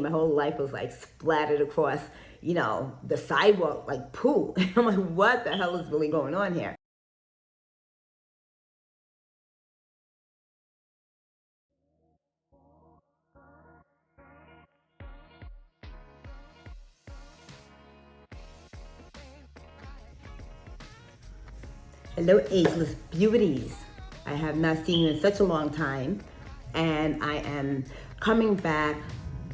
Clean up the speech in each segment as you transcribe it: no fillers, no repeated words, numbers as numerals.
My whole life was like splattered across, the sidewalk like poo. I'm like, what the hell is really going on here? Hello, ageless beauties. I have not seen you in such a long time, and I am coming back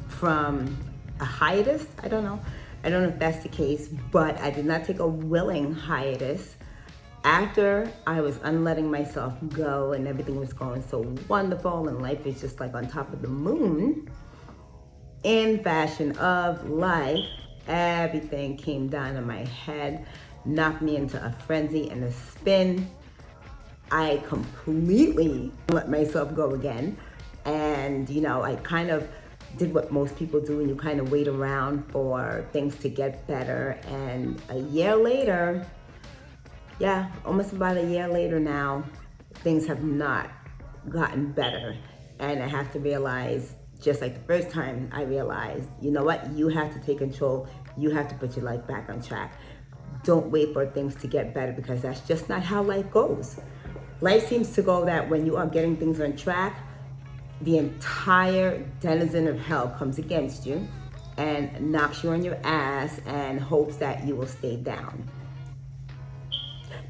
from a hiatus. I don't know if that's the case, but I did not take a willing hiatus. After I was unletting myself go and everything was going so wonderful and life was just like on top of the moon, in fashion of life, everything came down on my head, knocked me into a frenzy and a spin. I completely let myself go again. And, I kind of did what most people do, and you kind of wait around for things to get better. And a year later, almost about a year later now, things have not gotten better. And I have to realize, just like the first time I realized, you know what? You have to take control. You have to put your life back on track. Don't wait for things to get better, because that's just not how life goes. Life seems to go that when you are getting things on track, the entire denizen of hell comes against you and knocks you on your ass and hopes that you will stay down.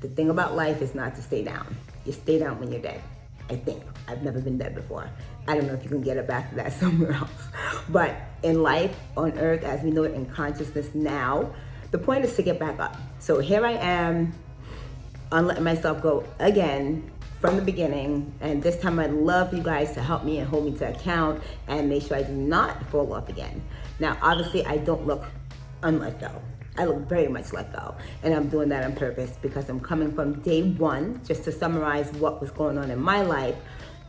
The thing about life is not to stay down. You stay down when you're dead. I think. I've never been dead before. I don't know if you can get it back to that somewhere else. But in life, on earth, as we know it in consciousness now, the point is to get back up. So here I am, unletting myself go again from the beginning. And this time I'd love you guys to help me and hold me to account and make sure I do not fall off again. Now, obviously, I don't look unlet go. I look very much let go. And I'm doing that on purpose because I'm coming from day one, just to summarize what was going on in my life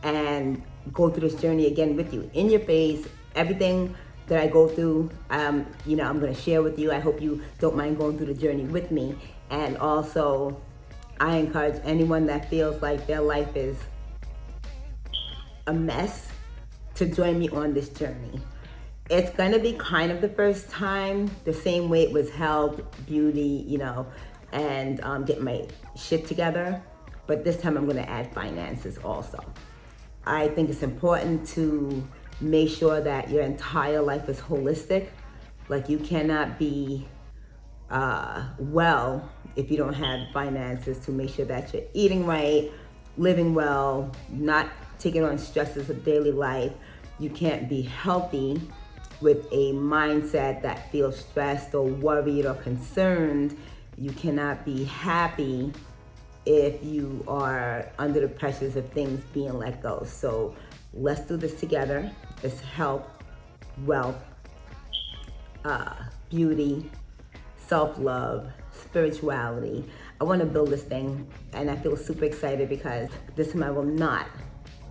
and go through this journey again with you, in your face, everything that I go through, I'm going to share with you. I hope you don't mind going through the journey with me. And also, I encourage anyone that feels like their life is a mess to join me on this journey. It's going to be kind of the first time, the same way it was health, beauty, and get my shit together. But this time I'm going to add finances also. I think it's important to make sure that your entire life is holistic. Like, you cannot be well if you don't have finances to make sure that you're eating right, living well, not taking on stresses of daily life. You can't be healthy with a mindset that feels stressed or worried or concerned. You cannot be happy if you are under the pressures of things being let go. So let's do this together. It's health, wealth, beauty, self-love, spirituality. I want to build this thing, and I feel super excited because this time I will not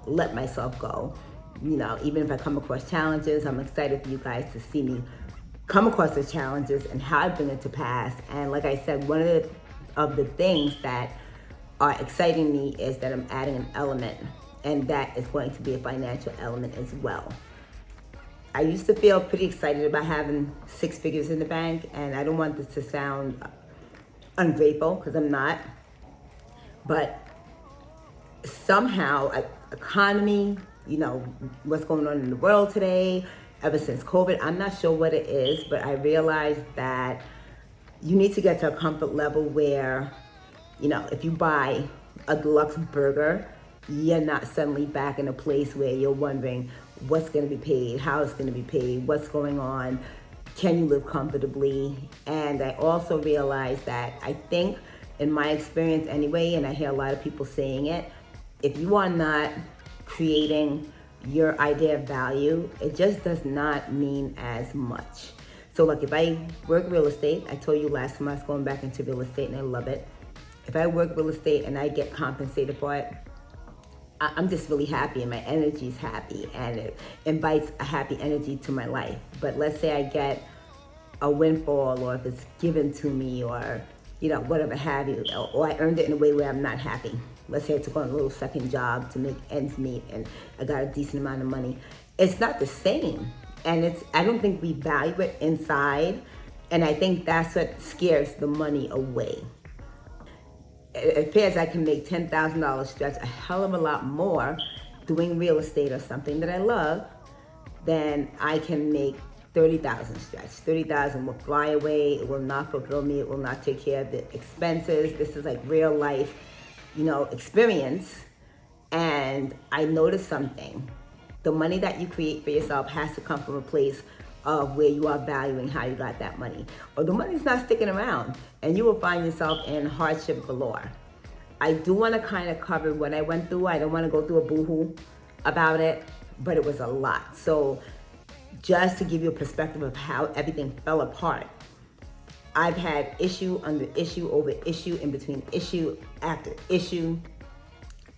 let myself go. Even if I come across challenges, I'm excited for you guys to see me come across the challenges and how I bring it to pass. And like I said, one of the things that are exciting me is that I'm adding an element, and that is going to be a financial element as well. I used to feel pretty excited about having 6 figures in the bank, and I don't want this to sound ungrateful, because I'm not. But somehow, economy, what's going on in the world today, ever since COVID, I'm not sure what it is, but I realized that you need to get to a comfort level where, if you buy a deluxe burger, you're not suddenly back in a place where you're wondering what's going to be paid, how it's going to be paid, what's going on, can you live comfortably? And I also realized that I think, in my experience anyway, and I hear a lot of people saying it, if you are not creating your idea of value, it just does not mean as much. So look, if I work real estate, I told you last time I was going back into real estate and I love it. If I work real estate and I get compensated for it, I'm just really happy, and my energy is happy, and it invites a happy energy to my life. But let's say I get a windfall, or if it's given to me, or whatever have you, or I earned it in a way where I'm not happy. Let's say I took on a little second job to make ends meet and I got a decent amount of money. It's not the same And I don't think we value it inside. And I think that's what scares the money away. It appears I can make $10,000 stretch a hell of a lot more doing real estate or something that I love than I can make 30,000 stretch. 30,000 will fly away. It will not fulfill me. It will not take care of the expenses. This is like real life, experience. And I noticed something. The money that you create for yourself has to come from a place of where you are valuing how you got that money. Or the money's not sticking around and you will find yourself in hardship galore. I do want to kind of cover what I went through. I don't want to go through a boohoo about it, but it was a lot. So just to give you a perspective of how everything fell apart, I've had issue under issue over issue in between issue after issue.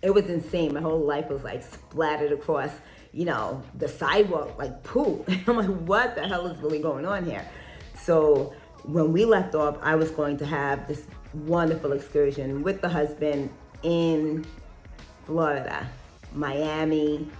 It was insane. My whole life was like splattered across, the sidewalk like poo. I'm like, what the hell is really going on here? So when we left off, I was going to have this wonderful excursion with the husband in Florida, Miami.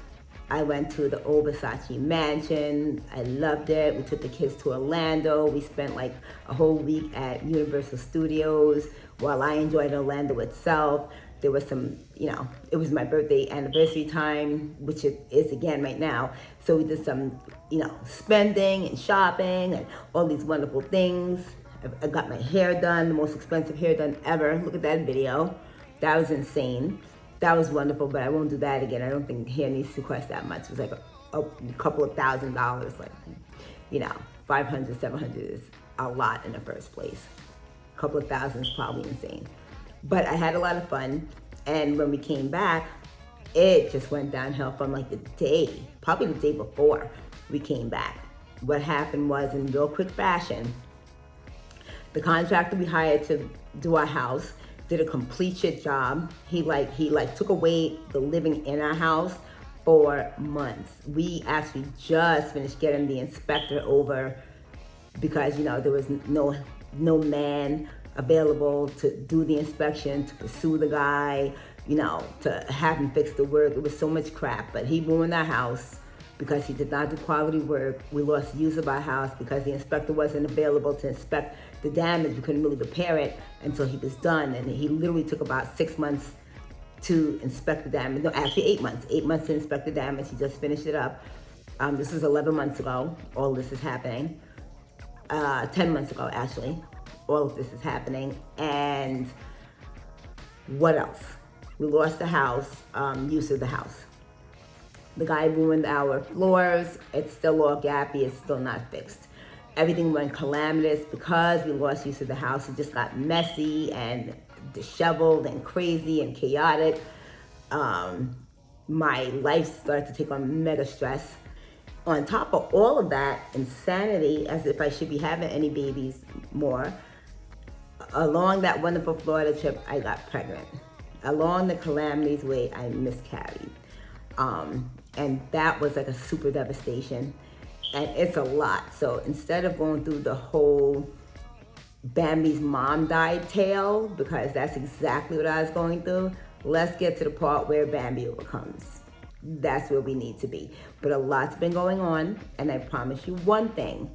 I went to the old Versace mansion. I loved it. We took the kids to Orlando. We spent like a whole week at Universal Studios while I enjoyed Orlando itself. There was some, it was my birthday anniversary time, which it is again right now. So we did some, spending and shopping and all these wonderful things. I got my hair done, the most expensive hair done ever. Look at that video. That was insane. That was wonderful, but I won't do that again. I don't think hair needs to cost that much. It was like a couple of $1,000s, like, 500, 700 is a lot in the first place. A couple of thousand is probably insane. But I had a lot of fun, and when we came back, it just went downhill from like probably the day before we came back. What happened was, in real quick fashion, the contractor we hired to do our house did a complete shit job. He took away the living in our house for months. We actually just finished getting the inspector over because, there was no man available to do the inspection, to pursue the guy, to have him fix the work. It was so much crap, but he ruined our house because he did not do quality work. We lost use of our house because the inspector wasn't available to inspect the damage. We couldn't really repair it until he was done. And he literally took about 6 months to inspect the damage. No, actually 8 months. 8 months to inspect the damage. He just finished it up. This was 11 months ago. All this is happening. 10 months ago, actually. All of this is happening. And what else? We lost the house, use of the house. The guy ruined our floors. It's still all gappy. It's still not fixed. Everything went calamitous because we lost use of the house. It just got messy and disheveled and crazy and chaotic. My life started to take on mega stress. On top of all of that insanity, as if I should be having any babies more, along that wonderful Florida trip, I got pregnant. Along the calamities way, I miscarried. And that was like a super devastation. And it's a lot. So instead of going through the whole Bambi's mom died tale, because that's exactly what I was going through, let's get to the part where Bambi overcomes. That's where we need to be. But a lot's been going on, and I promise you one thing.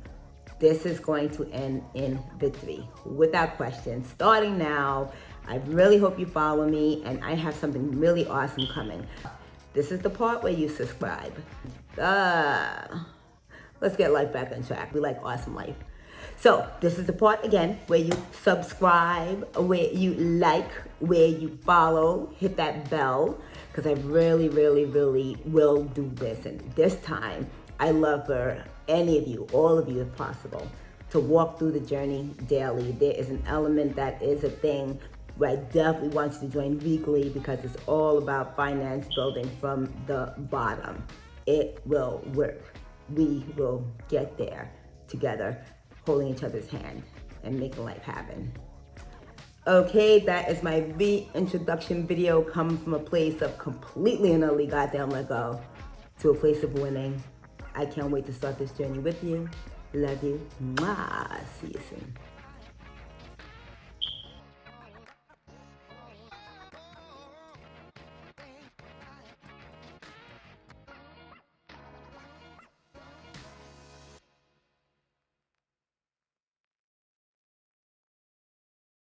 This is going to end in victory, without question. Starting now, I really hope you follow me, and I have something really awesome coming. This is the part where you subscribe. Let's get life back on track. We like awesome life. So this is the part, again, where you subscribe, where you like, where you follow, hit that bell, because I really, really, really will do this. And this time, I love for any of you, all of you if possible, to walk through the journey daily. There is an element that is a thing where I definitely want you to join weekly, because it's all about finance building from the bottom. It will work. We will get there together, holding each other's hand and making life happen. Okay, that is my reintroduction video, coming from a place of completely and utterly goddamn let go to a place of winning. I can't wait to start this journey with you. Love you. Mwah. See you soon.